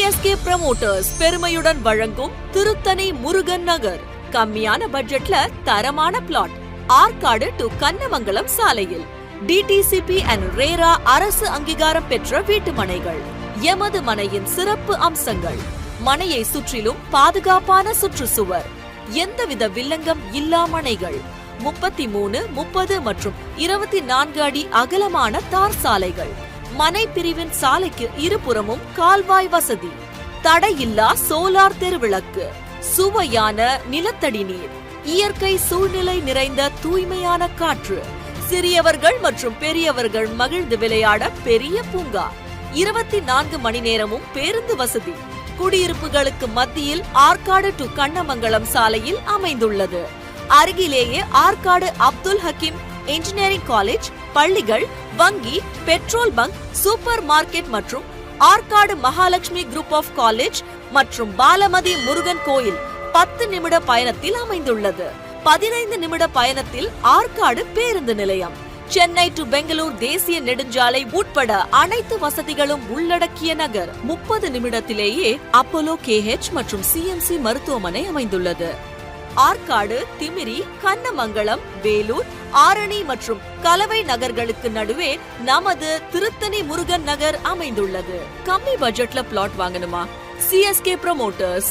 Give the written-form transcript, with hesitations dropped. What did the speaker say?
CSK promoters பெருமையுடன் வழங்கும் திருத்தணி முருகன் நகர். கம்மியான பட்ஜெட்ல தரமான பிளாட். ஆற்காடு டு கண்ணமங்கலம் சாலையில். டிடிசிபி அண்ட் ரேரா அரசு அங்கீகாரம் பெற்ற வீட்டு மனைகள். எமது மனையின் சிறப்பு அம்சங்கள்: மனையை சுற்றிலும் பாதுகாப்பான சுற்றுச்சுவர், எந்தவித வில்லங்கம் இல்லா மனைகள், 33, 30 மற்றும் 24 அடி அகலமான தார் சாலைகள், மனை பிரிவின் சாலைக்கு இருபுறமும் கால்வாய் வசதி, தடையில்லா சோலார் தெருவிளக்கு, சுவையான நிலத்தடி நீர், இயற்கை சூழ்நிலை நிறைந்த தூய்மையான காற்று, சிறியவர்கள் மற்றும் பெரியவர்கள் மகிழ்ந்து விளையாட பெரிய பூங்கா, 24 மணி நேரமும் பேருந்து வசதி. குடியிருப்புகளுக்கு மத்தியில் ஆற்காடு டு கண்ணமங்கலம் சாலையில் அமைந்துள்ளது. அருகிலேயே ஆற்காடு அப்துல் ஹக்கீம் இன்ஜினியரிங் காலேஜ், பள்ளிகள், வங்கி, பெட்ரோல் பங்க், சூப்பர் மார்க்கெட் மற்றும் Arcot Mahalakshmi group of college மற்றும் பாலமதி முருகன் கோயில் 10 நிமிட பயணத்தில் அமைந்துள்ளது. 15 நிமிட பயணத்தில் ஆற்காடு பேருந்து நிலையம். சென்னை டு பெங்களூர் தேசிய நெடுஞ்சாலை உட்பட அனைத்து வசதிகளும் உள்ளடக்கிய நகர். 30 நிமிடத்திலேயே அப்போலோ கேஹெச் மற்றும் சிஎம்சி மருத்துவமனை அமைந்துள்ளது. ஆற்காடு, திமிரி, கண்ணமங்கலம், வேலூர், ஆரணி மற்றும் கலவை நகர்களுக்கு நடுவே நமது திருத்தணி முருகன் நகர் அமைந்துள்ளது. கம்மி பட்ஜெட்ல பிளாட் வாங்கணுமா? CSK promoters.